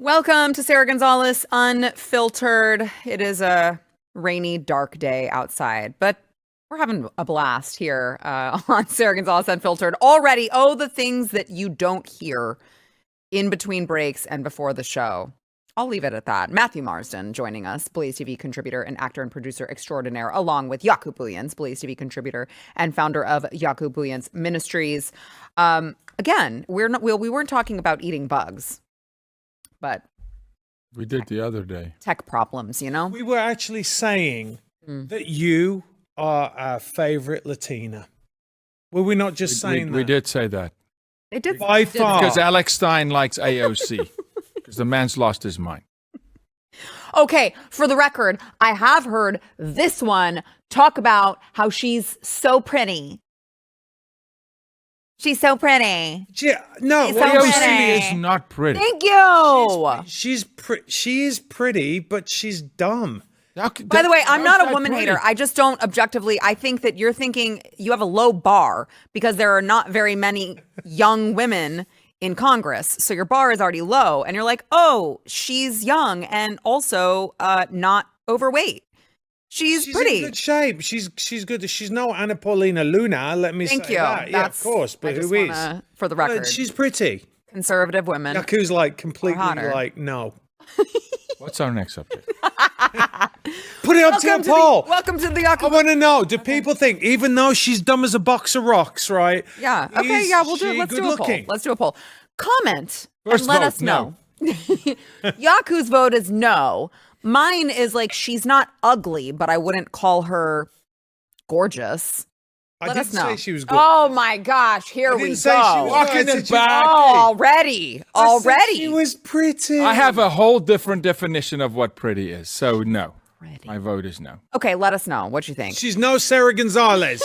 Welcome to Sara Gonzales Unfiltered. It is a rainy, dark day outside, but we're having a blast here on Sara Gonzales Unfiltered. Already, the things that you don't hear in between breaks and before the show. I'll leave it at that. Matthew Marsden joining us, BlazeTV contributor and actor and producer extraordinaire, along with Jaco Booyens, BlazeTV contributor and founder of Jaco Booyens Ministries. Again, we weren't talking about eating bugs, but we did the other day. Tech problems, you know? We were actually saying that you are our favorite Latina. Were we not just saying that? We did say that. It did. By far. Because Alex Stein likes AOC. Because the man's lost his mind. Okay, for the record, I have heard this one talk about how she's so pretty. She's so pretty. No, AOC is not pretty. Thank you. She is pretty, but she's dumb. By the way, I'm not a woman hater. I just don't objectively. I think that you're thinking you have a low bar because there are not very many young women in Congress. So your bar is already low. And you're like, oh, she's young and also not overweight. She's pretty. In good shape. She's good. She's no Anna Paulina Luna. Let me say that. Thank you. Yeah, of course. But who is? For the record. She's pretty. Conservative women. Jaco's like completely like, no. What's our next update? Put it up to a poll. Welcome to the Jaco. I want to know, do people think, even though she's dumb as a box of rocks, right? Yeah. Okay, yeah, we'll do it. Let's do a poll. Let's do a poll. Comment and let us know. Jaco's vote is no. Mine is like, she's not ugly, but I wouldn't call her gorgeous. Let us know. Say she was gorgeous. Oh my gosh, here we go. Walking it back. Already. She was pretty. I have a whole different definition of what pretty is. So no. Pretty. My vote is no. Okay, let us know what you think. She's no Sara Gonzales.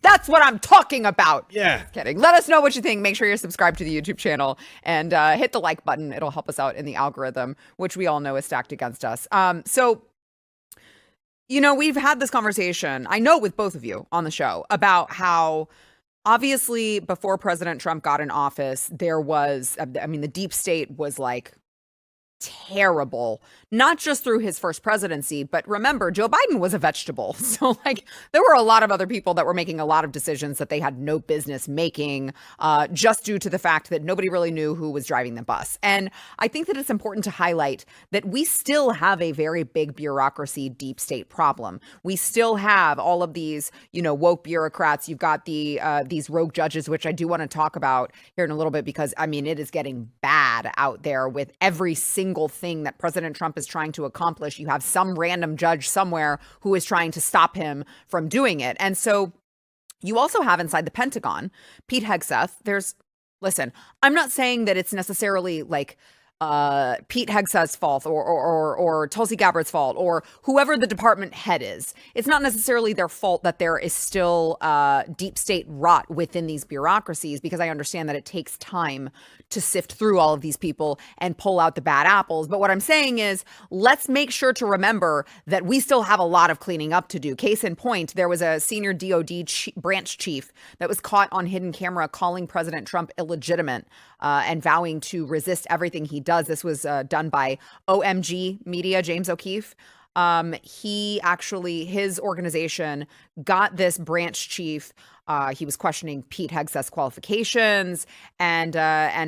That's what I'm talking about. Yeah. Just kidding. Let us know what you think. Make sure you're subscribed to the YouTube channel and hit the like button. It'll help us out in the algorithm, which we all know is stacked against us. So, you know, we've had this conversation, I know with both of you on the show, about how obviously before President Trump got in office, there was, the deep state was like terrible, not just through his first presidency, but remember, Joe Biden was a vegetable. So like there were a lot of other people that were making a lot of decisions that they had no business making, just due to the fact that nobody really knew who was driving the bus. And I think that it's important to highlight that we still have a very big bureaucracy, deep state problem. We still have all of these, woke bureaucrats. You've got these rogue judges, which I do want to talk about here in a little bit, because it is getting bad out there with every single thing that President Trump is trying to accomplish. You have some random judge somewhere who is trying to stop him from doing it. And so you also have inside the Pentagon, Pete Hegseth. Listen, I'm not saying that it's necessarily like Pete Hegseth's fault or Tulsi Gabbard's fault or whoever the department head is. It's not necessarily their fault that there is still deep state rot within these bureaucracies, because I understand that it takes time to sift through all of these people and pull out the bad apples. But what I'm saying is, let's make sure to remember that we still have a lot of cleaning up to do. Case in point, there was a senior DOD branch chief that was caught on hidden camera calling President Trump illegitimate and vowing to resist everything he does. This was done by OMG Media, James O'Keefe. His organization got this branch chief. He was questioning Pete Hegseth's qualifications and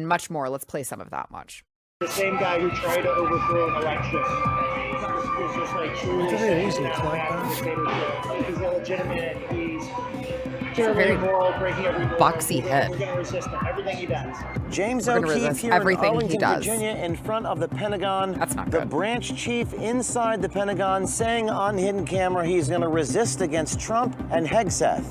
much more. Let's play some of that much. The same guy who tried to overthrow an election is just like truly saying that he's illegitimate and he's terribly immoral, breaking every rule. Boxy head. We're going to resist him, everything he does. James O'Keefe here in Arlington, does. Virginia, in front of the Pentagon. That's not the good. Branch chief inside the Pentagon saying on hidden camera he's going to resist against Trump and Hegseth.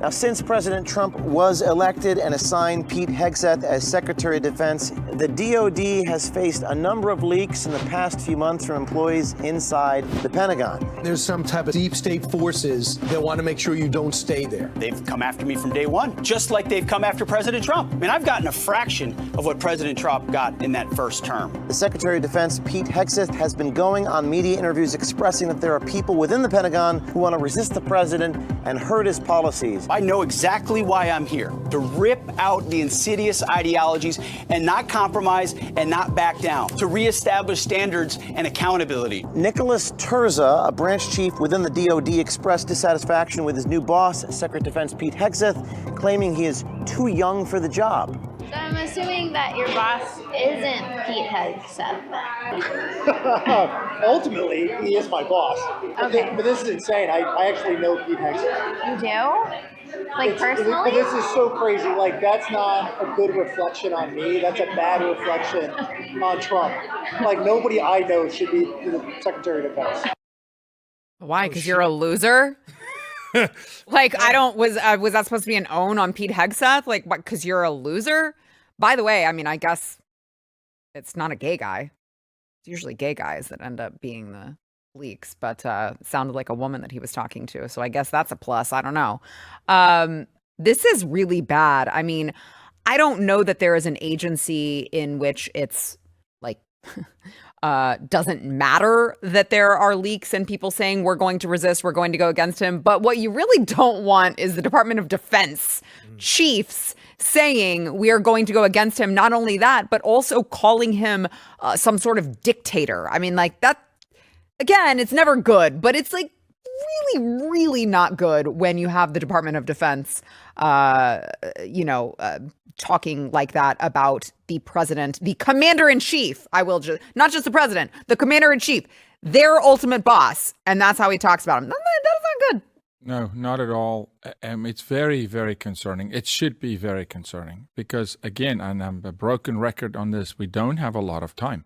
Now, since President Trump was elected and assigned Pete Hegseth as Secretary of Defense, the DOD has faced a number of leaks in the past few months from employees inside the Pentagon. There's some type of deep state forces that want to make sure you don't stay there. They've come after me from day one, just like they've come after President Trump. I've gotten a fraction of what President Trump got in that first term. The Secretary of Defense, Pete Hegseth, has been going on media interviews expressing that there are people within the Pentagon who want to resist the president and hurt his policies. I know exactly why I'm here, to rip out the insidious ideologies and not compromise and not back down, to reestablish standards and accountability. Nicholas Terza, a branch chief within the DoD, expressed dissatisfaction with his new boss, Secretary of Defense Pete Hegseth, claiming he is too young for the job. So I'm assuming that your boss isn't Pete Hegseth then. Ultimately, he is my boss. Okay. But this is insane. I actually know Pete Hegseth. You do? Like personally? But this is so crazy. Like, that's not a good reflection on me. That's a bad reflection on Trump. Like, nobody I know should be the Secretary of Defense. Why? Because you're a loser? Like, was that supposed to be an own on Pete Hegseth? Like, what? Because you're a loser? By the way, I mean, I guess it's not a gay guy. It's usually gay guys that end up being the leaks, but it sounded like a woman that he was talking to. So I guess that's a plus. I don't know. This is really bad. I mean, I don't know that there is an agency in which it's like doesn't matter that there are leaks and people saying we're going to resist, we're going to go against him. But what you really don't want is the Department of Defense chiefs saying we are going to go against him. Not only that, but also calling him some sort of dictator. I mean, like that, again, it's never good, but it's like really, really not good when you have the Department of Defense, talking like that about the president, the commander-in-chief. Not just the president, the commander-in-chief, their ultimate boss. And that's how he talks about him. That is not good. No, not at all. It's very, very concerning. It should be very concerning because, again, and I'm a broken record on this, we don't have a lot of time.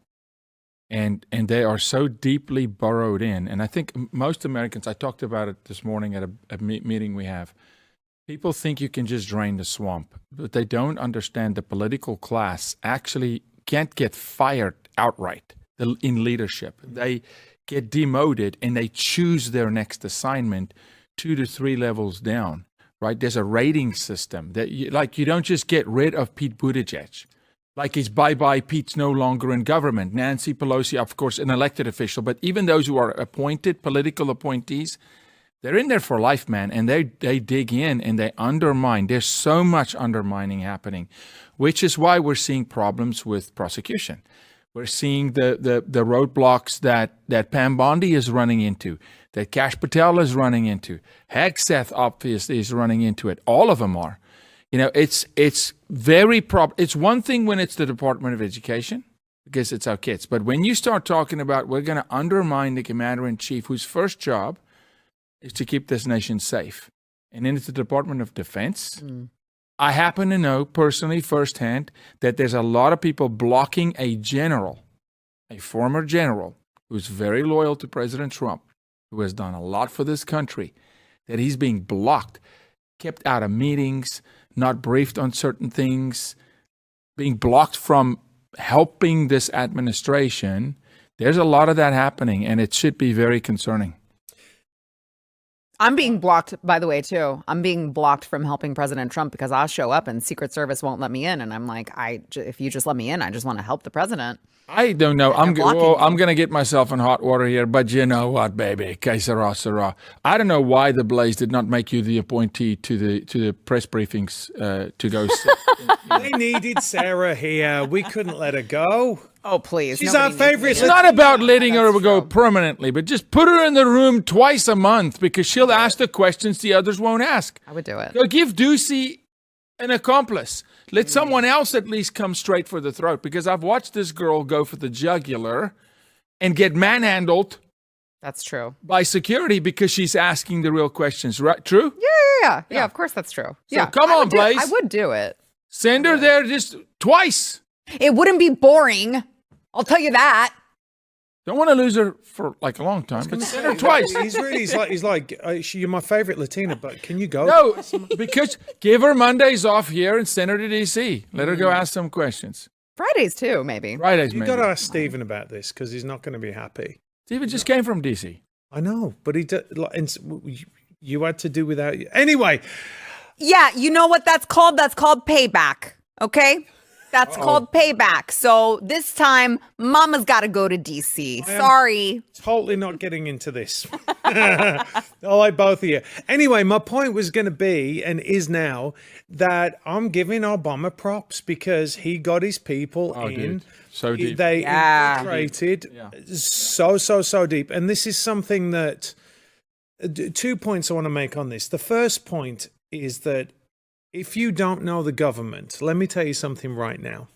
And they are so deeply burrowed in. And I think most Americans, I talked about it this morning at a meeting we have, people think you can just drain the swamp, but they don't understand the political class actually can't get fired outright in leadership. They get demoted and they choose their next assignment 2 to 3 levels down, right? There's a rating system that you don't just get rid of Pete Buttigieg. Like it's bye-bye, Pete's no longer in government. Nancy Pelosi, of course, an elected official, but even those who are appointed, political appointees, they're in there for life, man, and they dig in and they undermine. There's so much undermining happening, which is why we're seeing problems with prosecution. We're seeing the roadblocks that Pam Bondi is running into, that Kash Patel is running into, Hegseth obviously is running into it. All of them are. You know, it's very it's one thing when it's the Department of Education because it's our kids, but when you start talking about we're going to undermine the commander-in-chief whose first job is to keep this nation safe. And then it's the Department of Defense. I happen to know personally firsthand that there's a lot of people blocking a general, a former general, who's very loyal to President Trump, who has done a lot for this country, that he's being blocked, kept out of meetings, not briefed on certain things, being blocked from helping this administration. There's a lot of that happening, and it should be very concerning. I'm being blocked, by the way, too. I'm being blocked from helping President Trump because I'll show up and Secret Service won't let me in. And I'm like, if you just let me in, I just want to help the president. I don't know. I'm going to get myself in hot water here, but you know what, baby? Que sera, sera. I don't know why the Blaze did not make you the appointee to the press briefings to go. They needed Sarah here. We couldn't let her go. Oh, please. She's our favorite. It's not about letting her go permanently, but just put her in the room twice a month because she'll ask the questions the others won't ask. I would do it. Go give Ducey an accomplice. Let someone else at least come straight for the throat because I've watched this girl go for the jugular and get manhandled. That's true. By security because she's asking the real questions. Right? True? Yeah, of course that's true. So come on, Blaze. I would do it. Send her there just twice. It wouldn't be boring. I'll tell you that. Don't want to lose her for like a long time, but send her twice. He's like, you're my favorite Latina, but can you go? No, because give her Mondays off here and send her to D.C. Let her go ask some questions. Fridays too, maybe. Fridays, You maybe. got to ask Stephen about this because he's not going to be happy. Stephen just came from D.C. I know, but you had to do without you. Anyway. Yeah, you know what that's called? That's called payback, okay? That's called payback. So this time, Mama's got to go to DC. Sorry. Totally not getting into this. I like both of you. Anyway, my point was going to be, and is now, that I'm giving Obama props because he got his people in. Dude. So deep. They infiltrated so deep. And this is something that, 2 points I want to make on this. The first point is that if you don't know the government, let me tell you something right now.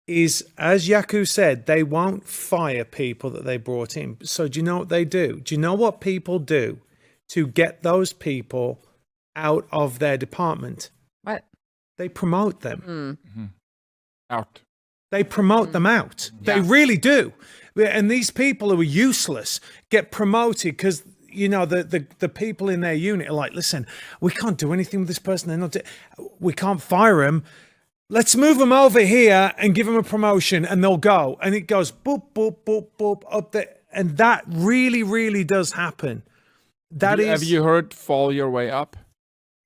Is, as Jaco said, they won't fire people that they brought in. So do you know what they do? Do you know what people do to get those people out of their department? What? They promote them. Out. They promote them out. They really do. And these people who are useless get promoted because, you know, the people in their unit are like, listen, we can't do anything with this person. They're not. We can't fire him. Let's move them over here and give them a promotion, and they'll go. And it goes boop, boop, boop, boop up there. And that really, really does happen. Have you heard fall your way up?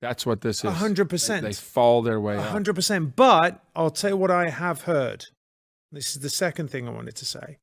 That's what this is. 100%. They fall their way up. 100%. But I'll tell you what I have heard. This is the second thing I wanted to say.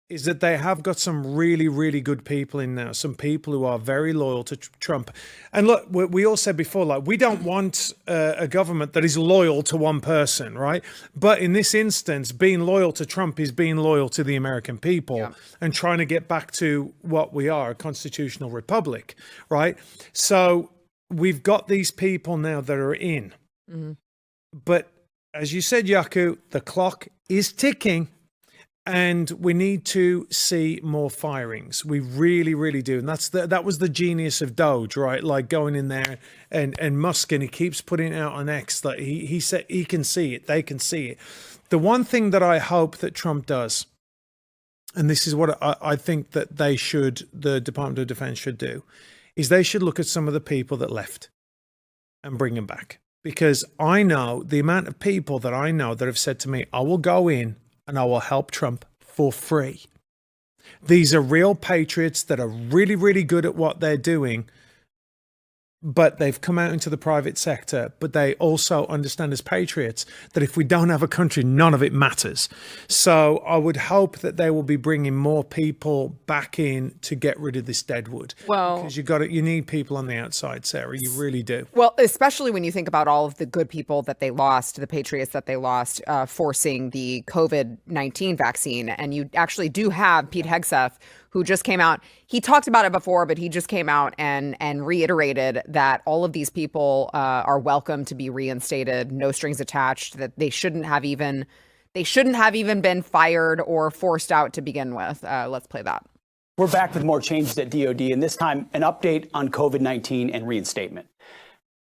Is that they have got some really, really good people in now. Some people who are very loyal to Trump. And look, we all said before, like, we don't want a government that is loyal to one person, right? But in this instance, being loyal to Trump is being loyal to the American people and trying to get back to what we are, a constitutional republic, right? So we've got these people now that are in. But as you said, Jaco, the clock is ticking. And we need to see more firings. We really, really do. And that was the genius of Doge, right? Like going in there and Musk, and he keeps putting it out on X that he said he can see it, they can see it. The one thing that I hope that Trump does, and this is what I think that the Department of Defense should do, is they should look at some of the people that left and bring them back. Because I know the amount of people that I know that have said to me, I will go in and I will help Trump for free. These are real patriots that are really, really good at what they're doing, but they've come out into the private sector, but they also understand as patriots that if we don't have a country, none of it matters. So I would hope that they will be bringing more people back in to get rid of this deadwood. Well, because you need people on the outside, Sarah. You really do. Well, especially when you think about all of the good people that they lost, the patriots that they lost, forcing the COVID-19 vaccine. And you actually do have Pete Hegseth, who just came out. He talked about it before, but he just came out and reiterated that all of these people are welcome to be reinstated, no strings attached, that they shouldn't have even been fired or forced out to begin with. Let's play that. We're back with more changes at DOD, and this time an update on COVID-19 and reinstatement.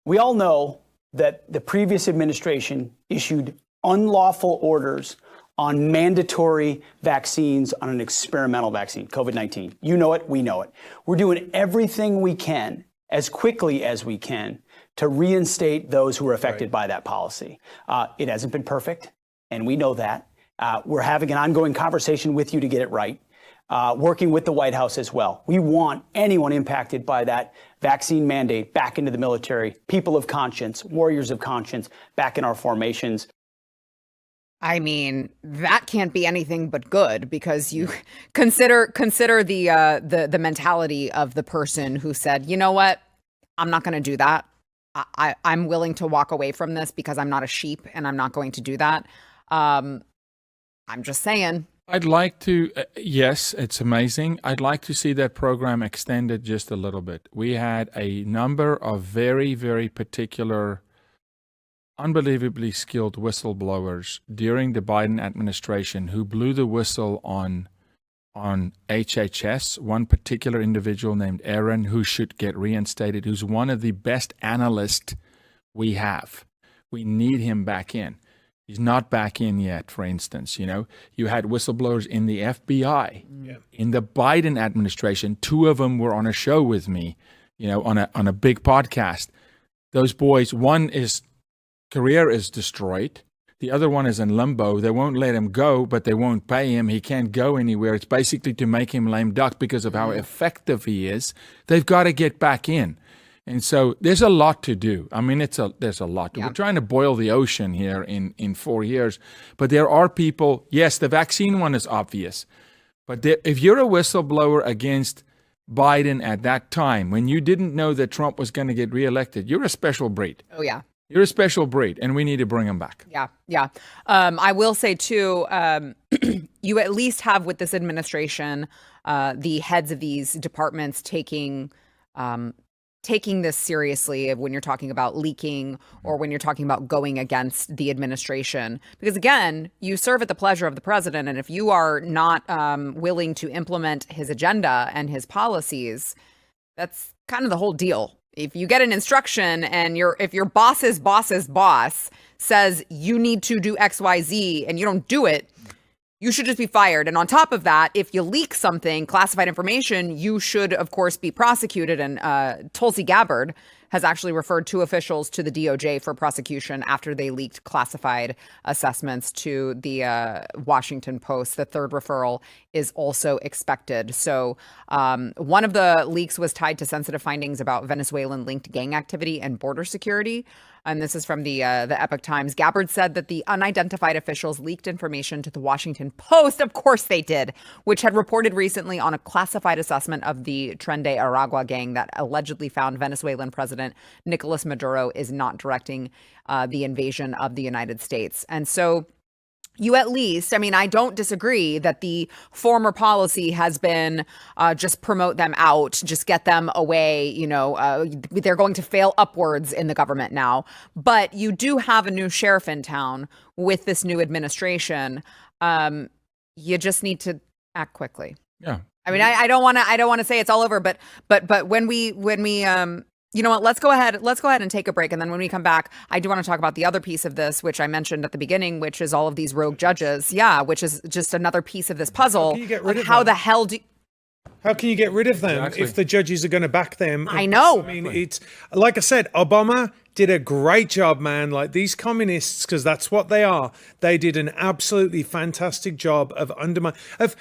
We all know that the previous administration issued unlawful orders on mandatory vaccines on an experimental vaccine, COVID-19. You know it, we know it. We're doing everything we can, as quickly as we can, to reinstate those who were affected by that policy. It hasn't been perfect, and we know that. We're having an ongoing conversation with you to get it right, working with the White House as well. We want anyone impacted by that vaccine mandate back into the military, people of conscience, warriors of conscience, back in our formations. I mean, that can't be anything but good, because you consider the mentality of the person who said, you know what, I'm not going to do that. I'm willing to walk away from this because I'm not a sheep and I'm not going to do that. I'm just saying. I'd like to, yes, it's amazing. I'd like to see that program extended just a little bit. We had a number of very, very particular, unbelievably skilled whistleblowers during the Biden administration who blew the whistle on HHS. One particular individual named Aaron, who should get reinstated, who's one of the best analysts we have. We need him back in. He's not back in yet, for instance. You know, you had whistleblowers in the FBI, in the Biden administration. Two of them were on a show with me, you know, on a big podcast. Those boys, one is career is destroyed. The other one is in limbo. They won't let him go, but they won't pay him. He can't go anywhere. It's basically to make him lame duck because of how effective he is. They've got to get back in. And so there's a lot to do. I mean, there's a lot. Yeah. We're trying to boil the ocean here in 4 years. But there are people, yes, the vaccine one is obvious. But if you're a whistleblower against Biden at that time, when you didn't know that Trump was going to get reelected, you're a special breed. Oh, yeah. You're a special breed, and we need to bring him back. Yeah, yeah. I will say, too, you at least have with this administration, the heads of these departments taking this seriously when you're talking about leaking or when you're talking about going against the administration. Because, again, you serve at the pleasure of the president. And if you are not willing to implement his agenda and his policies, that's kind of the whole deal. If you get an instruction and if your boss's boss's boss says you need to do X, Y, Z, and you don't do it, you should just be fired. And on top of that, if you leak something, classified information, you should, of course, be prosecuted. And Tulsi Gabbard has actually referred two officials to the DOJ for prosecution after they leaked classified assessments to the Washington Post. The third referral is also expected. So one of the leaks was tied to sensitive findings about Venezuelan-linked gang activity and border security. And this is from the Epoch Times. Gabbard said that the unidentified officials leaked information to the Washington Post. Of course they did, which had reported recently on a classified assessment of the Tren de Aragua gang that allegedly found Venezuelan President Nicolas Maduro is not directing the invasion of the United States. And so you at least, I mean, I don't disagree that the former policy has been just promote them out, just get them away. They're going to fail upwards in the government now. But you do have a new sheriff in town with this new administration. You just need to act quickly. Yeah. I mean, I don't want to say it's all over, but when we you know what? Let's go ahead and take a break. And then when we come back, I do want to talk about the other piece of this, which I mentioned at the beginning, which is all of these rogue judges. Yeah, which is just another piece of this puzzle. How can you get rid of how them? the hell How can you get rid of them Exactly. if the judges are going to back them? I know. I mean, it's like I said, Obama did a great job, man. Like these communists, because that's what they are. They did an absolutely fantastic job of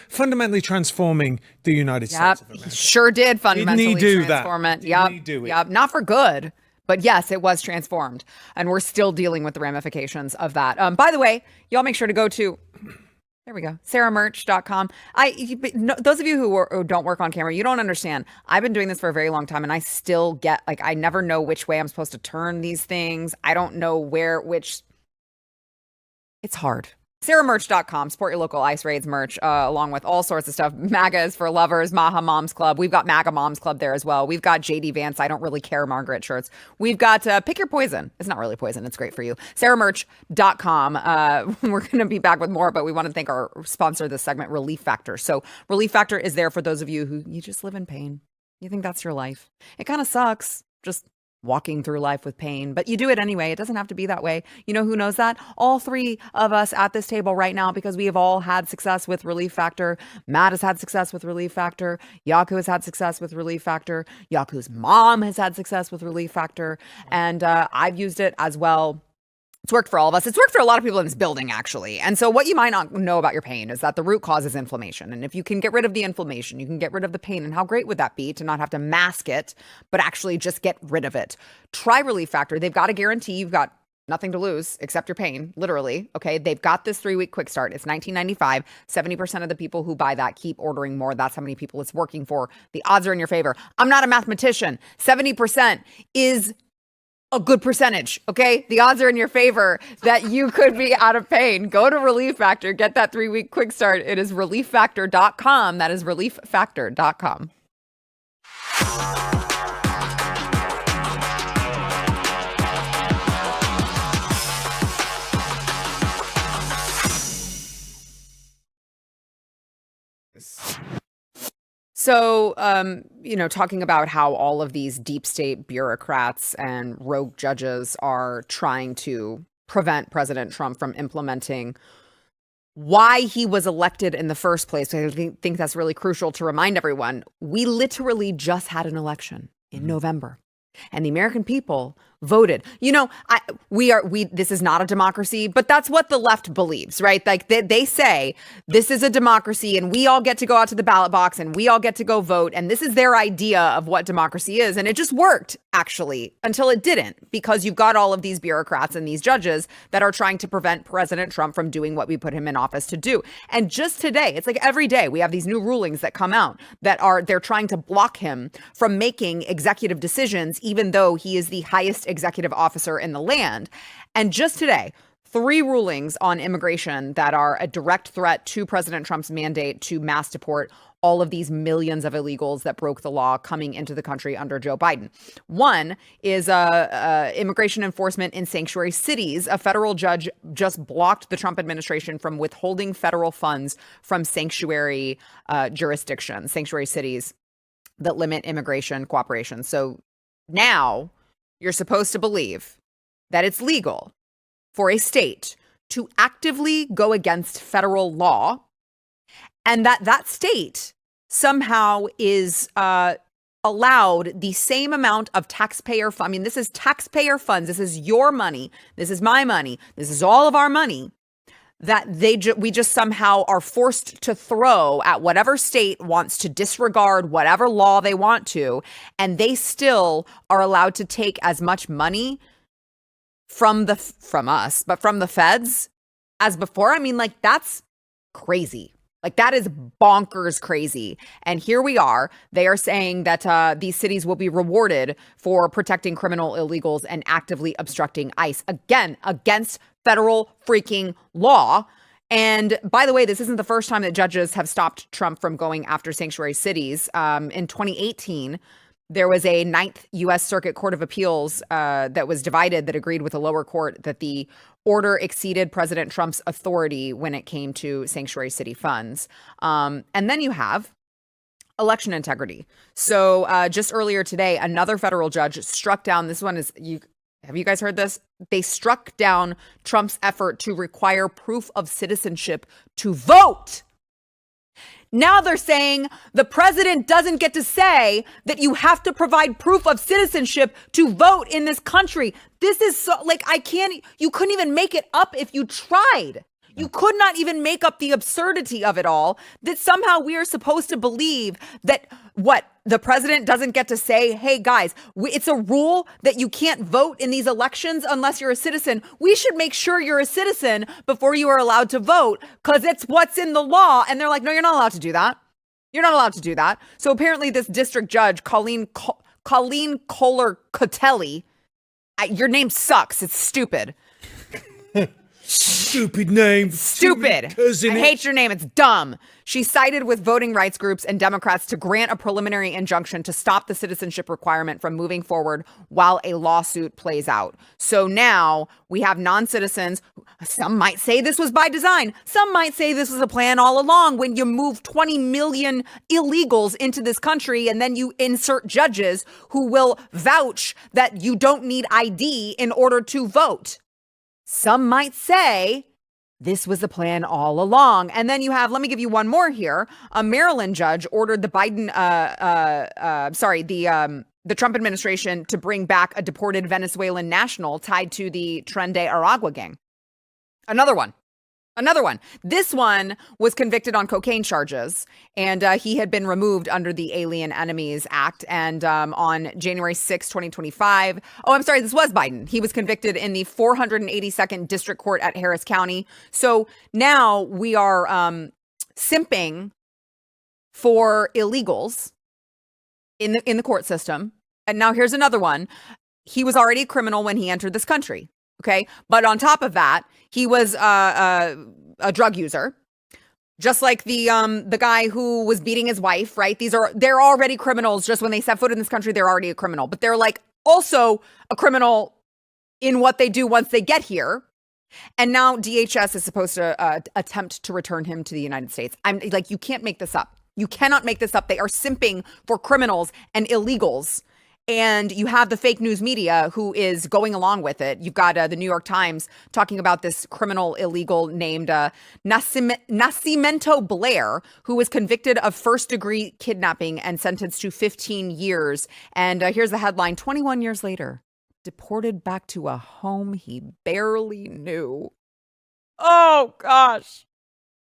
fundamentally transforming the United States of America. He sure did fundamentally Didn't he do transform that? it. Yep. Didn't he do it? Yep. Not for good, but yes, it was transformed, and we're still dealing with the ramifications of that. By the way, y'all make sure to go to. There we go. SarahMerch.com. Those of you who don't work on camera, you don't understand. I've been doing this for a very long time, and I still get I never know which way I'm supposed to turn these things. I don't know which. It's hard. SarahMerch.com. Support your local Ice Raids merch, along with all sorts of stuff. MAGA is for lovers. Maha Moms Club. We've got MAGA Moms Club there as well. We've got JD Vance. I don't really care Margaret shirts. We've got Pick Your Poison. It's not really poison. It's great for you. SarahMerch.com. We're going to be back with more, but we want to thank our sponsor of this segment, Relief Factor. So Relief Factor is there for those of you who you just live in pain. You think that's your life. It kind of sucks. Just walking through life with pain, but you do it anyway. It doesn't have to be that way. You know who knows that? All three of us at this table right now, because we have all had success with Relief Factor. Matt has had success with Relief Factor. Jaco has had success with Relief Factor. Jaco's mom has had success with Relief Factor. And I've used it as well. It's worked for all of us. It's worked for a lot of people in this building, actually. And so what you might not know about your pain is that the root cause is inflammation. And if you can get rid of the inflammation, you can get rid of the pain. And how great would that be to not have to mask it, but actually just get rid of it? Try Relief Factor. They've got a guarantee. You've got nothing to lose except your pain, literally. Okay. They've got this 3-week quick start. It's $19.95. 70% of the people who buy that keep ordering more. That's how many people it's working for. The odds are in your favor. I'm not a mathematician. 70% is a good percentage, okay? The odds are in your favor that you could be out of pain. Go to Relief Factor, get that 3-week quick start. It is relieffactor.com. That is relieffactor.com. So, talking about how all of these deep state bureaucrats and rogue judges are trying to prevent President Trump from implementing why he was elected in the first place. I think that's really crucial to remind everyone. We literally just had an election in November, and the American people voted. You know, this is not a democracy, but that's what the left believes, right? Like they say this is a democracy and we all get to go out to the ballot box and we all get to go vote. And this is their idea of what democracy is. And it just worked, actually, until it didn't, because you've got all of these bureaucrats and these judges that are trying to prevent President Trump from doing what we put him in office to do. And just today, it's like every day we have these new rulings that come out that they're trying to block him from making executive decisions, even though he is the highest executive officer in the land. And just today, 3 rulings on immigration that are a direct threat to President Trump's mandate to mass deport all of these millions of illegals that broke the law coming into the country under Joe Biden. One is immigration enforcement in sanctuary cities. A federal judge just blocked the Trump administration from withholding federal funds from sanctuary jurisdictions, sanctuary cities that limit immigration cooperation. So now you're supposed to believe that it's legal for a state to actively go against federal law, and that state somehow is allowed the same amount of taxpayer funds. I mean, this is taxpayer funds. This is your money. This is my money. This is all of our money that we just somehow are forced to throw at whatever state wants to disregard whatever law they want to, and they still are allowed to take as much money from us, but from the feds as before. I mean, like, that's crazy. Like, that is bonkers crazy. And here we are. They are saying that these cities will be rewarded for protecting criminal illegals and actively obstructing ICE. Again, against federal freaking law. And by the way, this isn't the first time that judges have stopped Trump from going after sanctuary cities. In 2018, there was a 9th U.S. Circuit Court of Appeals that was divided, that agreed with the lower court that the order exceeded President Trump's authority when it came to sanctuary city funds. And then you have election integrity. So just earlier today, another federal judge struck down, this one is, have you guys heard this? They struck down Trump's effort to require proof of citizenship to vote. Now they're saying the president doesn't get to say that you have to provide proof of citizenship to vote in this country. This is so, like, you couldn't even make it up if you tried. You could not even make up the absurdity of it all, that somehow we are supposed to believe that the president doesn't get to say, hey guys, it's a rule that you can't vote in these elections unless you're a citizen. We should make sure you're a citizen before you are allowed to vote, because it's what's in the law. And they're like, no, you're not allowed to do that. You're not allowed to do that. So apparently this district judge, Colleen Kohler-Cotelli, your name sucks. It's stupid. Stupid name. Stupid. I hate your name. It's dumb. She sided with voting rights groups and Democrats to grant a preliminary injunction to stop the citizenship requirement from moving forward while a lawsuit plays out. So now we have non-citizens. Some might say this was by design. Some might say this was a plan all along, when you move 20 million illegals into this country and then you insert judges who will vouch that you don't need ID in order to vote. Some might say this was the plan all along. And then you have, let me give you one more here. A Maryland judge ordered the the Trump administration to bring back a deported Venezuelan national tied to the Tren de Aragua gang. Another one. This one was convicted on cocaine charges, and he had been removed under the Alien Enemies Act. And on January 6, 2025, this was Biden. He was convicted in the 482nd District Court at Harris County. So now we are simping for illegals in the court system. And now here's another one. He was already a criminal when he entered this country. Okay. But on top of that, he was a drug user, just like the guy who was beating his wife, right? They're already criminals. Just when they set foot in this country, they're already a criminal, but they're like also a criminal in what they do once they get here. And now DHS is supposed to attempt to return him to the United States. I'm like, you can't make this up. You cannot make this up. They are simping for criminals and illegals. And you have the fake news media who is going along with it. You've got the New York Times talking about this criminal illegal named Nascimento Blair, who was convicted of first-degree kidnapping and sentenced to 15 years. And here's the headline: 21 years later, deported back to a home he barely knew. Oh, gosh.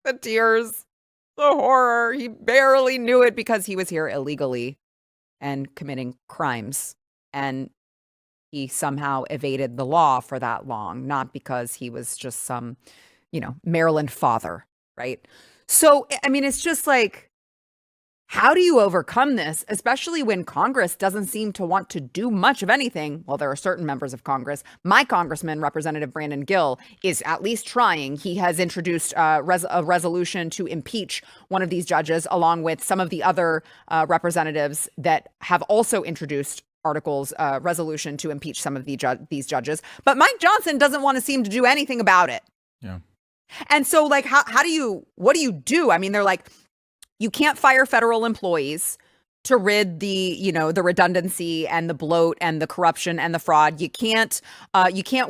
The tears, the horror. He barely knew it because he was here illegally and committing crimes. And he somehow evaded the law for that long, not because he was just some, Maryland father, right? So, I mean, it's just like, how do you overcome this, especially when Congress doesn't seem to want to do much of anything? Well, there are certain members of Congress. My congressman, Representative Brandon Gill, is at least trying. He has introduced a resolution to impeach one of these judges, along with some of the other representatives that have also introduced resolution to impeach some of these judges. But Mike Johnson doesn't want to seem to do anything about it. Yeah. And so, like, what do you do? I mean, they're like, you can't fire federal employees to rid the redundancy and the bloat and the corruption and the fraud. You can't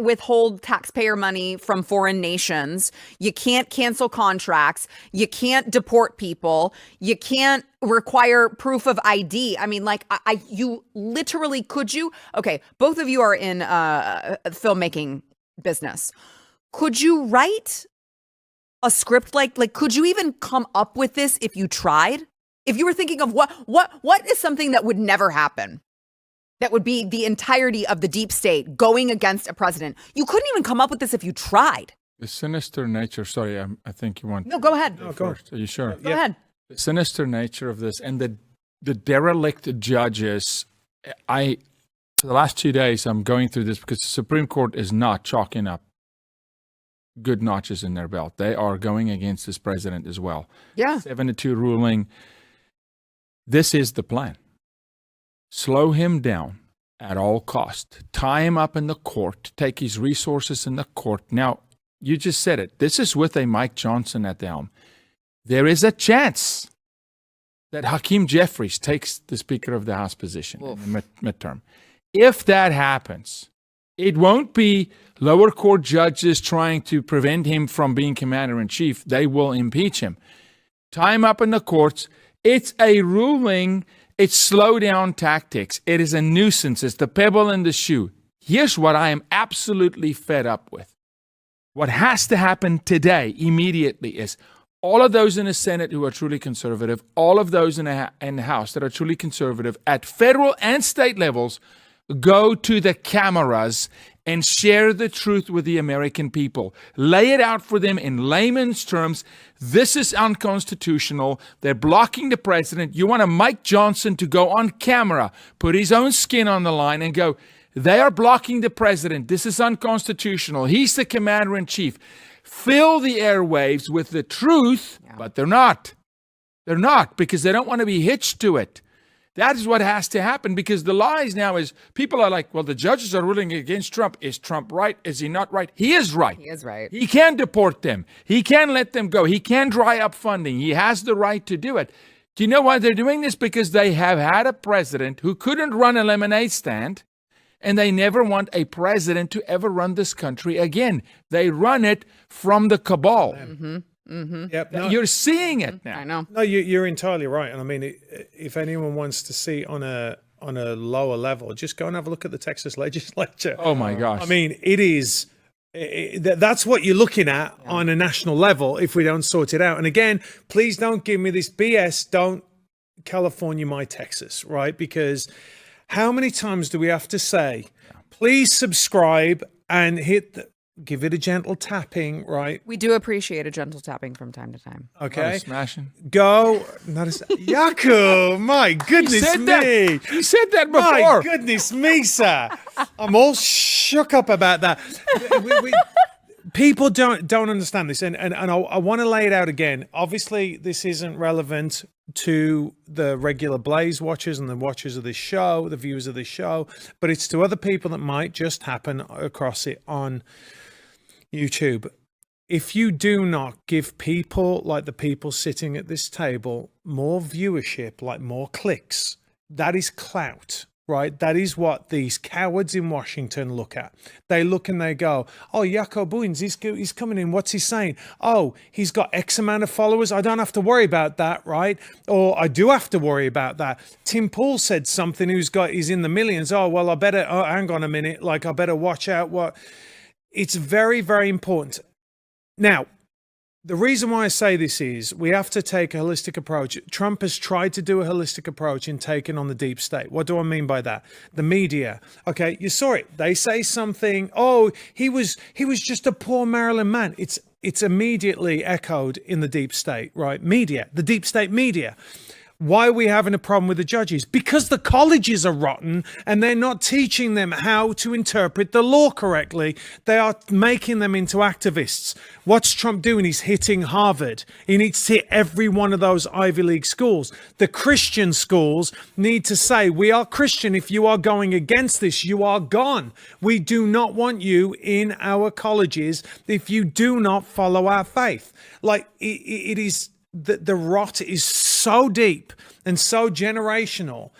withhold taxpayer money from foreign nations. You can't cancel contracts. You can't deport people. You can't require proof of ID. I mean, like, you literally, could you? Okay, both of you are in filmmaking business. Could you write a script like could you even come up with this if you tried? If you were thinking of what is something that would never happen, that would be the entirety of the deep state going against a president, you couldn't even come up with this if you tried. The sinister nature. Sorry, I think you want. No, go ahead. No, go first. Are you sure? Go ahead. The sinister nature of this and the derelict judges. For the last 2 days, I'm going through this because the Supreme Court is not chalking up good notches in their belt. They are going against this president as well. Yeah. 7-2 ruling. This is the plan. Slow him down at all cost. Tie him up in the court. Take his resources in the court. Now, you just said it. This is with a Mike Johnson at the helm. There is a chance that Hakeem Jeffries takes the Speaker of the House position in the midterm. If that happens, it won't be lower court judges trying to prevent him from being commander-in-chief. They will impeach him. Tie him up in the courts. It's a ruling. It's slow-down tactics. It is a nuisance. It's the pebble in the shoe. Here's what I am absolutely fed up with. What has to happen today, immediately, is all of those in the Senate who are truly conservative, all of those in the House that are truly conservative at federal and state levels, go to the cameras and share the truth with the American people. Lay it out for them in layman's terms. This is unconstitutional. They're blocking the president. You want a Mike Johnson to go on camera, put his own skin on the line and go, they are blocking the president. This is unconstitutional. He's the commander-in-chief. Fill the airwaves with the truth, but they're not. They're not, because they don't want to be hitched to it. That is what has to happen, because the lies now is people are like, well, the judges are ruling against Trump. Is Trump right? Is he not right? He is right. He is right. He can deport them. He can let them go. He can dry up funding. He has the right to do it. Do you know why they're doing this? Because they have had a president who couldn't run a lemonade stand, and they never want a president to ever run this country again. They run it from the cabal. Mm-hmm. Mm-hmm. Yep. No, you're seeing it now. I know. No, you're entirely right. And I mean, if anyone wants to see on a lower level, just go and have a look at the Texas legislature. Oh my gosh. I mean, it is. That's what you're looking at on a national level if we don't sort it out. And again, please don't give me this BS. Don't California my Texas, right? Because how many times do we have to say, please subscribe and give it a gentle tapping, right? We do appreciate a gentle tapping from time to time. Okay. Smashing. Go. Jaco, my goodness me. You said that before. My goodness me, sir. I'm all shook up about that. People don't understand this. And I want to lay it out again. Obviously, this isn't relevant to the regular Blaze watchers and the watchers of this show, the viewers of this show, but it's to other people that might just happen across it on YouTube. If you do not give people like the people sitting at this table more viewership, like more clicks, that is clout. right? That is what these cowards in Washington look at. They look and they go, oh, Jaco Booyens, he's coming in. What's he saying? Oh, he's got X amount of followers. I don't have to worry about that, right? Or I do have to worry about that. Tim Pool said something. He's in the millions. Oh, well, hang on a minute. Like, I better watch out what. It's very, very important. Now, the reason why I say this is we have to take a holistic approach. Trump has tried to do a holistic approach in taking on the deep state. What do I mean by that? The media. Okay, you saw it. They say something. Oh, he was just a poor Maryland man. It's immediately echoed in the deep state, right? Media, the deep state media. Why are we having a problem with the judges? Because the colleges are rotten and they're not teaching them how to interpret the law correctly. They are making them into activists. What's Trump doing? He's hitting Harvard. He needs to hit every one of those Ivy League schools. The Christian schools need to say, we are Christian. If you are going against this, you are gone. We do not want you in our colleges if you do not follow our faith. Like, it is... The rot is so deep and so generational.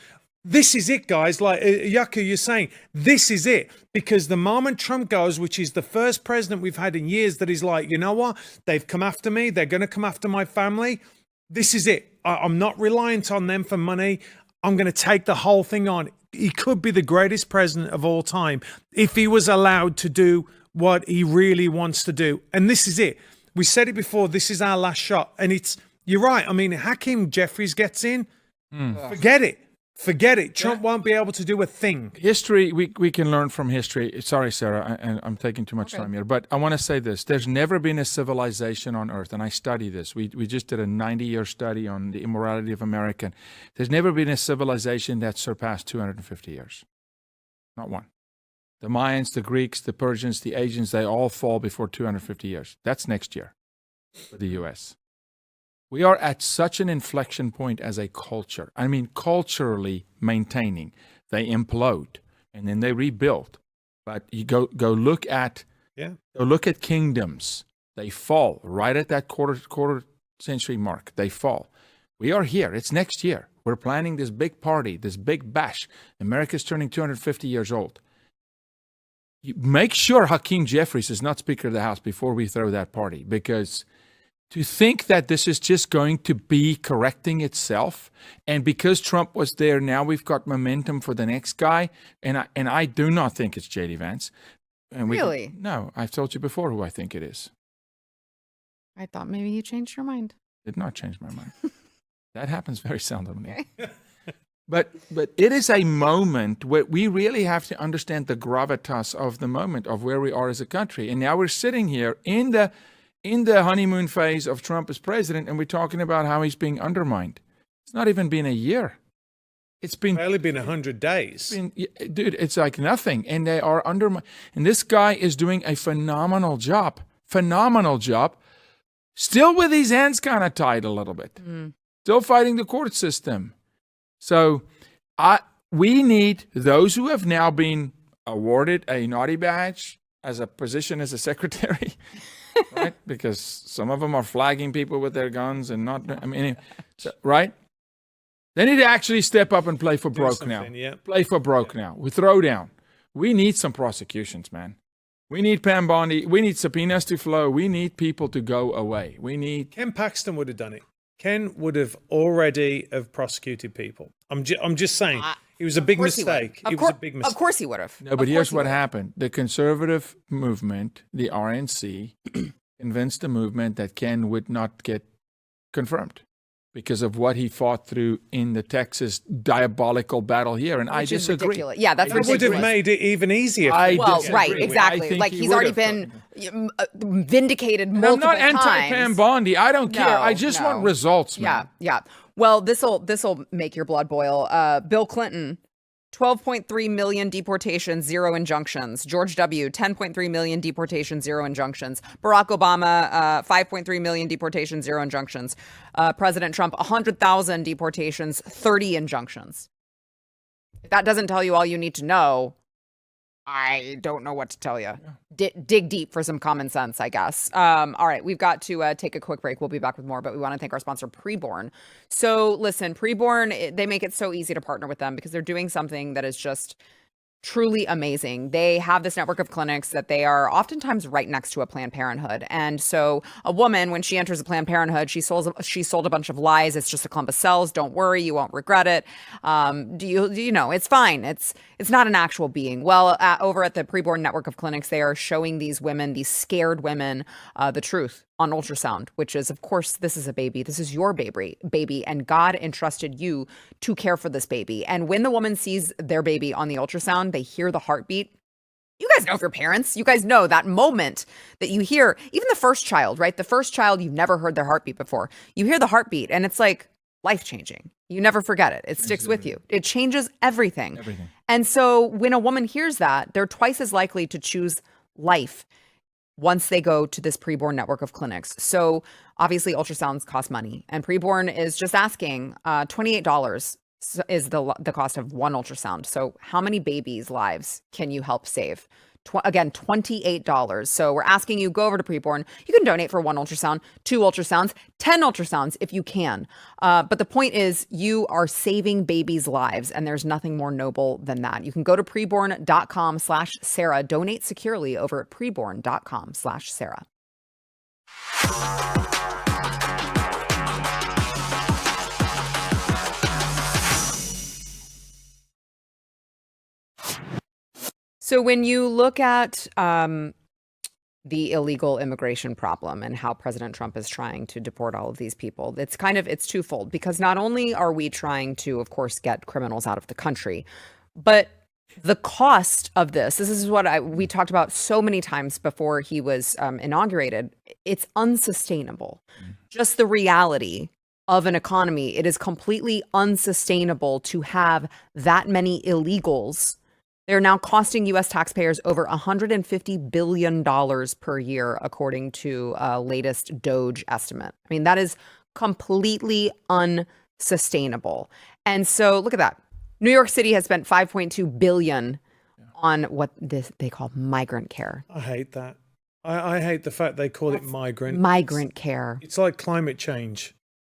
This is it, guys. Like Jaco, you're saying, this is it. Because the moment Trump goes, which is the first president we've had in years that is like, you know what? They've come after me. They're going to come after my family. This is it. I'm not reliant on them for money. I'm going to take the whole thing on. He could be the greatest president of all time if he was allowed to do what he really wants to do. And this is it. We said it before, this is our last shot. And you're right. I mean, Hakeem Jeffries gets in. Forget it. Trump won't be able to do a thing. History, we can learn from history. Sorry, Sarah, I'm taking too much time here. But I want to say this. There's never been a civilization on earth, and I study this. We just did a 90-year study on the immorality of American. There's never been a civilization that surpassed 250 years. Not one. The Mayans, the Greeks, the Persians, the Asians, they all fall before 250 years. That's next year for the U.S. We are at such an inflection point as a culture. I mean, culturally maintaining. They implode and then they rebuild. But you go look at kingdoms. They fall right at that quarter century mark. They fall. We are here. It's next year. We're planning this big party, this big bash. America's turning 250 years old. You make sure Hakeem Jeffries is not Speaker of the House before we throw that party, because to think that this is just going to be correcting itself, and because Trump was there, now we've got momentum for the next guy, and I do not think it's J.D. Vance. And Really? No, I've told you before who I think it is. I thought maybe you changed your mind. Did not change my mind. That happens very seldomly. Okay. But it is a moment where we really have to understand the gravitas of the moment of where we are as a country. And now we're sitting here in the honeymoon phase of Trump as president, and we're talking about how he's being undermined. It's not even been a year. It's barely been 100 days. Dude, it's like nothing. And they are undermined. And this guy is doing a phenomenal job. Still with his hands kind of tied a little bit. Still fighting the court system. So we need those who have now been awarded a naughty badge as a position as a secretary, right? Because some of them are flagging people with their guns and not, right? They need to actually step up and play for broke now. Yeah. Play for broke now. We throw down. We need some prosecutions, man. We need Pam Bondi. We need subpoenas to flow. We need people to go away. Ken Paxton would have done it. Ken would have already have prosecuted people. I'm just saying, it was a big mistake. It was a big mistake. Of course he would have. No, but here's what happened. The conservative movement, the RNC, convinced the movement that Ken would not get confirmed because of what he fought through in the Texas diabolical battle here. And I disagree. Ridiculous. Yeah, that's ridiculous. That would have made it even easier. Right, exactly. Like he's already been vindicated multiple times. I'm not anti-Pam Bondi. I don't care. I just want results, man. Yeah. Well, this'll make your blood boil. Bill Clinton, 12.3 million deportations, 0 injunctions. George W., 10.3 million deportations, 0 injunctions. Barack Obama, 5.3 million deportations, 0 injunctions. President Trump, 100,000 deportations, 30 injunctions. If that doesn't tell you all you need to know, I don't know what to tell you. Dig deep for some common sense, I guess. All right, we've got to take a quick break. We'll be back with more, but we want to thank our sponsor, Preborn. So listen, Preborn, they make it so easy to partner with them because they're doing something that is just truly amazing. They have this network of clinics that they are oftentimes right next to a Planned Parenthood. And so a woman, when she enters a Planned Parenthood, she sold a bunch of lies. It's just a clump of cells. Don't worry, you won't regret it. Do you know, it's fine. It's not an actual being. Well, over at the Preborn network of clinics, they are showing these women, these scared women, the truth on ultrasound, which is, of course, this is a baby. This is your baby, and God entrusted you to care for this baby. And when the woman sees their baby on the ultrasound, they hear the heartbeat. You guys know if you're parents, you guys know that moment that you hear, even the first child, right? The first child, you've never heard their heartbeat before. You hear the heartbeat and it's like life-changing. You never forget it. It sticks with you. It changes everything. And so when a woman hears that, they're twice as likely to choose life once they go to this Preborn network of clinics. So obviously ultrasounds cost money, and Preborn is just asking $28 is the cost of one ultrasound. So how many babies' lives can you help save? Again, $28. So we're asking you, go over to Preborn. You can donate for one ultrasound, 2 ultrasounds, 10 ultrasounds if you can. But the point is, you are saving babies' lives, and there's nothing more noble than that. You can go to preborn.com/Sarah. Donate securely over at preborn.com/Sarah. So when you look at the illegal immigration problem and how President Trump is trying to deport all of these people, it's twofold, because not only are we trying to, of course, get criminals out of the country, but the cost of this is what we talked about so many times before he was inaugurated. It's unsustainable. Just the reality of an economy, it is completely unsustainable to have that many illegals. They're now costing U.S. taxpayers over $150 billion per year, according to latest DOGE estimate. I mean, that is completely unsustainable. And so look at that. New York City has spent $5.2 billion on what they call migrant care. I hate that. I hate the fact they call it migrant. Migrant care. It's like climate change.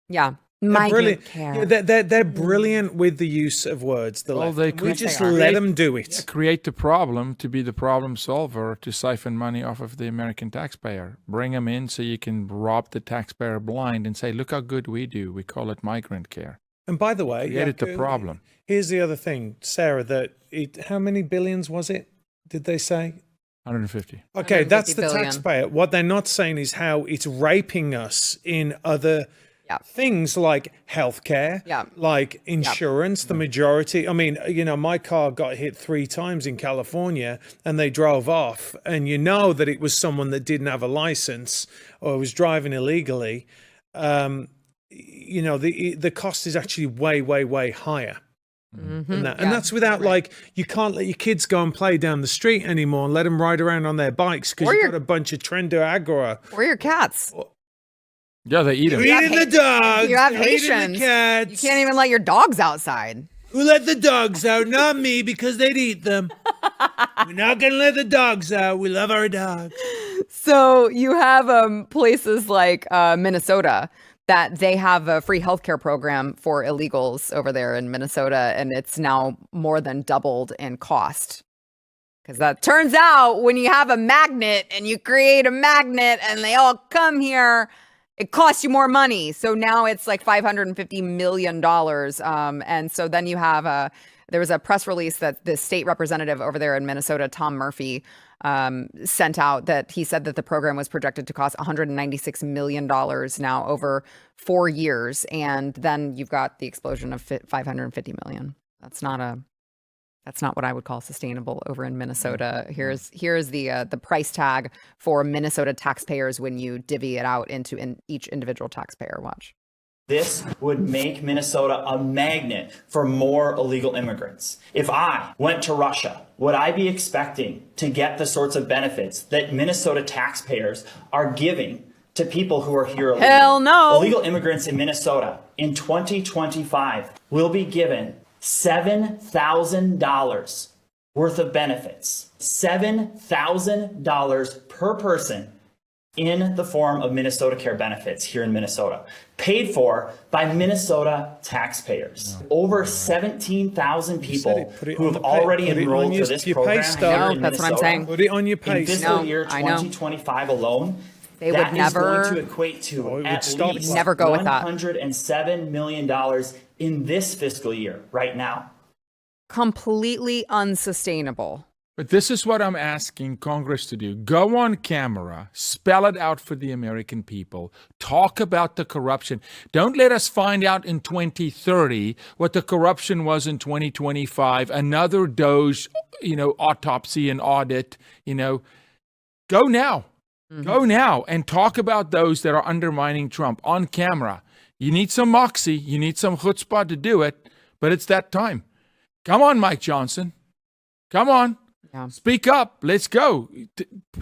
Yeah. Migrant care. Yeah, they're brilliant with the use of words. We just let them do it. Create the problem to be the problem solver, to siphon money off of the American taxpayer. Bring them in so you can rob the taxpayer blind and say, look how good we do. We call it migrant care. And by the way, created the problem. Here's the other thing, Sarah, how many billions was it, did they say? 150. Okay, that's the billion. taxpayer. What they're not saying is how it's raping us in other things like healthcare, like insurance. The majority, I mean, you know, my car got hit 3 times in California and they drove off, and you know that it was someone that didn't have a license or was driving illegally. You know, the cost is actually way higher than that. And that's without you can't let your kids go and play down the street anymore and let them ride around on their bikes because you've got a bunch of Trendo Agora. Or your cats. Yeah, they eat them. You're eating the dogs. You have You're eating Haitians. the cats. You can't even let your dogs outside. Who let the dogs out? Not me, because they'd eat them. We're not going to let the dogs out. We love our dogs. So you have places like Minnesota that they have a free healthcare program for illegals over there in Minnesota, and it's now more than doubled in cost. Because that turns out when you have a magnet and you create a magnet and they all come here, it costs you more money. So now it's like $550 million. And so then you have there was a press release that the state representative over there in Minnesota, Tom Murphy, sent out, that he said that the program was projected to cost $196 million now over 4 years. And then you've got the explosion of $550 million. That's not what I would call sustainable over in Minnesota. Here's the price tag for Minnesota taxpayers when you divvy it out into each individual taxpayer. Watch. This would make Minnesota a magnet for more illegal immigrants. If I went to Russia, would I be expecting to get the sorts of benefits that Minnesota taxpayers are giving to people who are here illegally? Hell no. Illegal immigrants in Minnesota in 2025 will be given $7,000 worth of benefits, $7,000 per person in the form of Minnesota Care benefits here in Minnesota, paid for by Minnesota taxpayers. Over 17,000 people who have already enrolled for this program here in that's what I'm saying. Put it on your in pay fiscal stub. year 2025 alone. They that would is never going to equate to at least never go with that. $107 million in this fiscal year right now. Completely unsustainable. But this is what I'm asking Congress to do. Go on camera, spell it out for the American people, talk about the corruption. Don't let us find out in 2030 what the corruption was in 2025, another Doge, autopsy and audit, Go now. Mm-hmm. Go now and talk about those that are undermining Trump on camera. You need some moxie, you need some chutzpah to do it, but it's that time. Come on, Mike Johnson. Come on. Yeah. Speak up. Let's go.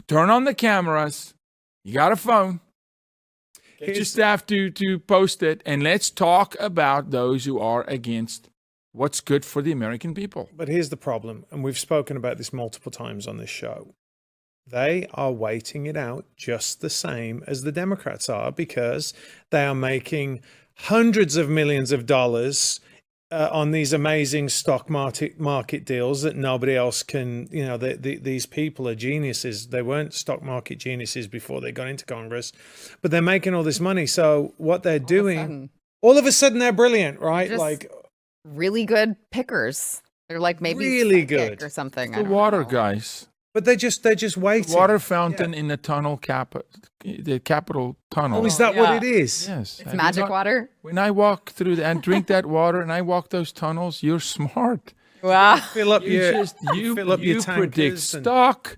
Turn on the cameras. You got a phone. Get your staff to post it, and let's talk about those who are against what's good for the American people. But here's the problem, and we've spoken about this multiple times on this show. They are waiting it out just the same as the Democrats are, because they are making hundreds of millions of dollars on these amazing stock market deals that nobody else can. These people are geniuses. They weren't stock market geniuses before they got into Congress, but they're making all this money. So what they're doing, all of a sudden they're brilliant, right? Like really good pickers. They're like maybe really good or something. The water guys. But they're just waiting. Water fountain in the tunnel the Capitol tunnel. Oh, is that what it is? Yes. It's magic water. When I walk through and drink that water and I walk those tunnels, you're smart. Wow. Fill up your predict stock.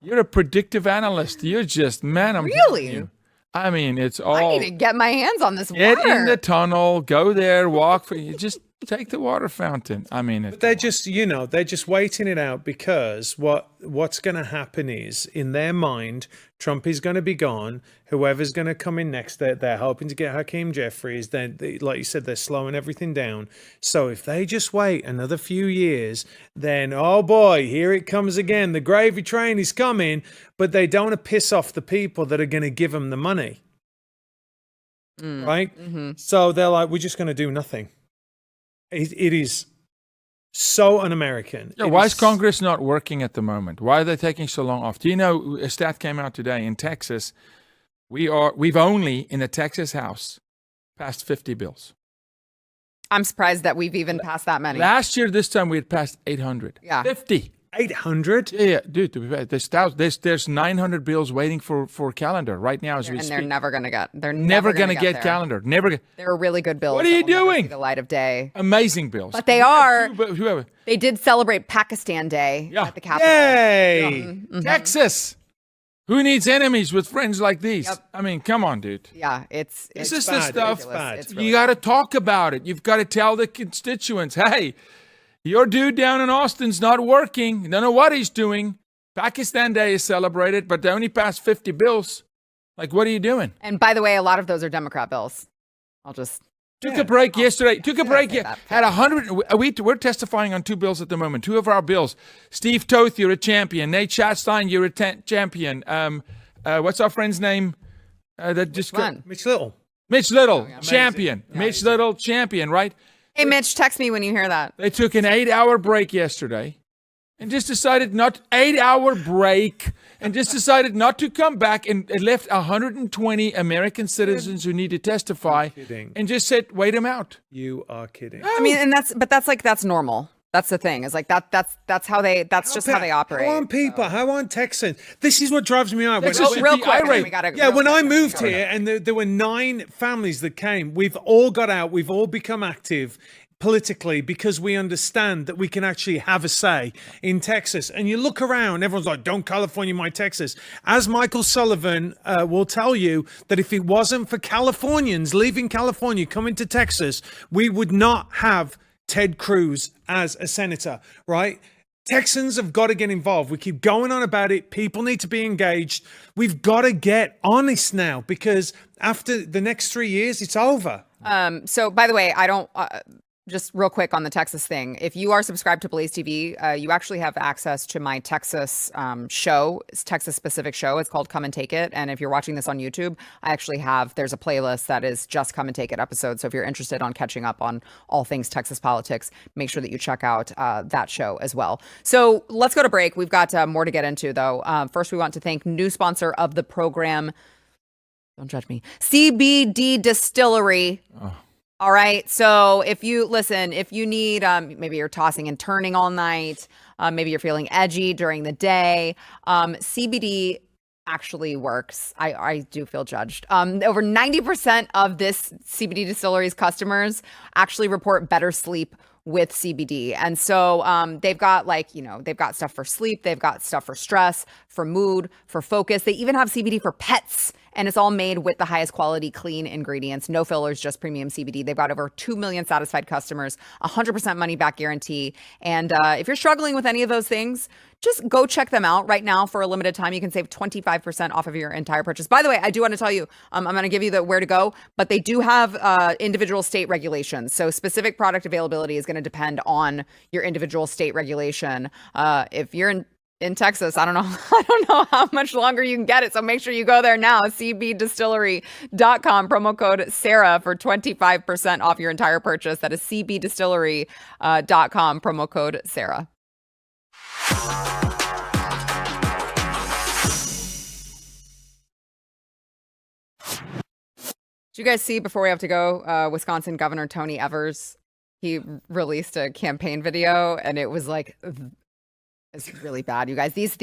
You're a predictive analyst. You're just, man, I'm really? You. I mean, it's all. I need to get my hands on this Get water. in the tunnel, go there, walk. Just take the water fountain. I mean, but they're just, they're just waiting it out, because what's going to happen is, in their mind, Trump is going to be gone. Whoever's going to come in next, they're hoping to get Hakeem Jeffries. Then, like you said, they're slowing everything down. So if they just wait another few years, then, oh boy, here it comes again. The gravy train is coming, but they don't want to piss off the people that are going to give them the money. Right? Mm-hmm. So they're like, we're just going to do nothing. It is so un-American. Yeah, why is Congress not working at the moment? Why are they taking so long off? Do you know, a stat came out today in Texas, we've only, in the Texas House, passed 50 bills. I'm surprised that we've even passed that many. Last year, this time, we had passed 800. Yeah. 50. 800? Yeah, dude. There's 900 bills waiting for calendar right now as we speak. And they're never going to get. They're never going to get there. calendar. Never. They're really good bills. What are you doing? The light of day. Amazing bills. But they are. Whoever. They did celebrate Pakistan Day at the Capitol. Yay! Mm-hmm. Texas. Who needs enemies with friends like these? Yep. I mean, come on, dude. Yeah, it's this is the stuff. It's you got to talk about it. You've got to tell the constituents, hey, your dude down in Austin's not working. Don't know what he's doing. Pakistan Day is celebrated, but they only passed 50 bills. Like, what are you doing? And by the way, a lot of those are Democrat bills. I'll just... Took a break yesterday. Had 100. We're testifying on 2 bills at the moment. 2 of our bills. Steve Toth, you're a champion. Nate Schatzstein, you're a champion. What's our friend's name? Mitch Little. Mitch Little, champion. Yeah, Mitch Little, champion, right? Hey, Mitch, text me when you hear that. They took an 8-hour break yesterday and just decided not 8-hour break and just decided not to come back and left 120 American citizens who need to testify and just said, wait them out. You are kidding. I mean, and that's normal. That's the thing. Is like that's how they operate. How on people? How on Texans? This is what drives me out. Real quick. When I moved here and there were 9 families that came, we've all got out. We've all become active politically because we understand that we can actually have a say in Texas. And you look around, everyone's like, don't California my Texas. As Michael Sullivan will tell you, that if it wasn't for Californians leaving California, coming to Texas, we would not have Ted Cruz as a senator, right? Texans have got to get involved. We keep going on about it. People need to be engaged. We've got to get honest now, because after the next 3 years, it's over. So by the way, I don't, just real quick on the Texas thing. If you are subscribed to BlazeTV, you actually have access to my Texas show. It's Texas specific show. It's called Come and Take It. And if you're watching this on YouTube, there's a playlist that is just Come and Take It episodes. So if you're interested on catching up on all things Texas politics, make sure that you check out that show as well. So let's go to break. We've got more to get into though. First, we want to thank new sponsor of the program. Don't judge me. CBD Distillery. Oh. All right. So if you need, maybe you're tossing and turning all night, maybe you're feeling edgy during the day, CBD actually works. I do feel judged. Over 90% of this CBD Distillery's customers actually report better sleep with CBD. And so they've got they've got stuff for sleep. They've got stuff for stress, for mood, for focus. They even have CBD for pets. And it's all made with the highest quality, clean ingredients, no fillers, just premium CBD. They've got over 2 million satisfied customers, 100% money back guarantee. And if you're struggling with any of those things, just go check them out right now for a limited time. You can save 25% off of your entire purchase. By the way, I do want to tell you, I'm going to give you the where to go, but they do have individual state regulations. So specific product availability is going to depend on your individual state regulation. If you're in Texas, I don't know how much longer you can get it. So make sure you go there now, cbdistillery.com, promo code Sarah for 25% off your entire purchase. That is cbdistillery.com, promo code Sarah. Did you guys see, before we have to go, Wisconsin Governor Tony Evers, he released a campaign video and it was like, it's really bad, you guys. These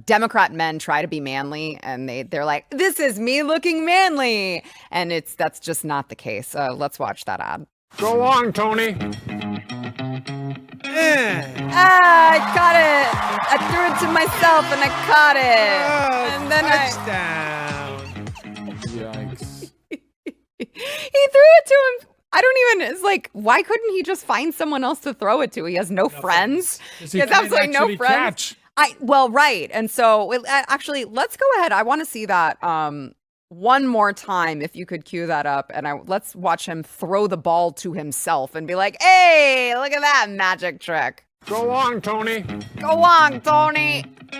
Democrat men try to be manly, and they're like, "This is me looking manly," and that's just not the case. Let's watch that ad. Go on, Tony. I caught it. I threw it to myself, and I caught it. And then Yikes. he threw it to him. It's like, why couldn't he just find someone else to throw it to? He has no friends. He has absolutely no friends. Right. And so actually, let's go ahead. I want to see that one more time, if you could cue that up. And let's watch him throw the ball to himself and be like, hey, look at that magic trick. Go on, Tony. Go on, Tony. Oh!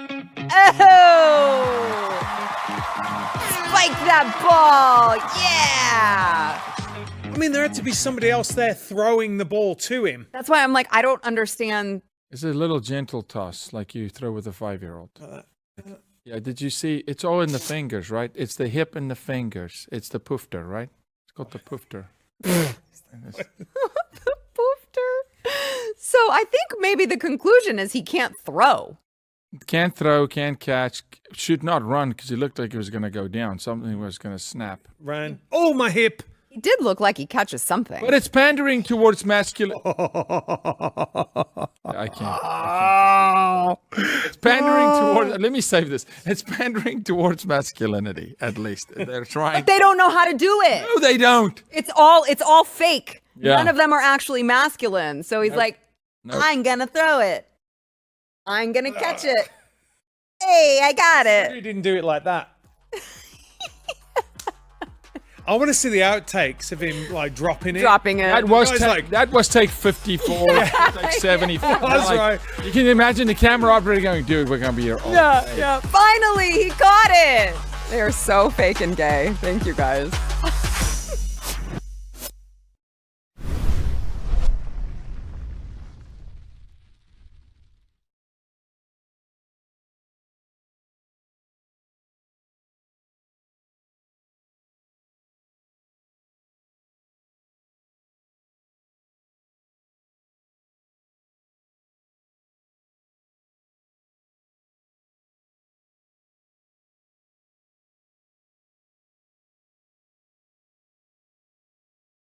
Spike that ball. Yeah. I mean, there had to be somebody else there throwing the ball to him. That's why I'm like, I don't understand. It's a little gentle toss, like you throw with a 5-year-old. Yeah, did you see? It's all in the fingers, right? It's the hip and the fingers. It's the poofter, right? It's called the poofter. The poofter. So I think maybe the conclusion is he can't throw. Can't throw, can't catch, should not run because he looked like he was going to go down. Something was going to snap. Ran. Oh, my hip. He did look like he catches something. But it's pandering towards masculine. I can't. It's pandering towards. Let me save this. It's pandering towards masculinity, at least. They're trying. But they don't know how to do it. No, they don't. It's all fake. Yeah. None of them are actually masculine. So he's like, I'm going to throw it. I'm going to catch it. Hey, I got it. He didn't do it like that. I want to see the outtakes of him like dropping it. That was take 54, take 74. That's right. You can imagine the camera operator going, dude, we're going to be here all day. Yeah. Finally, he caught it. They are so fake and gay. Thank you, guys.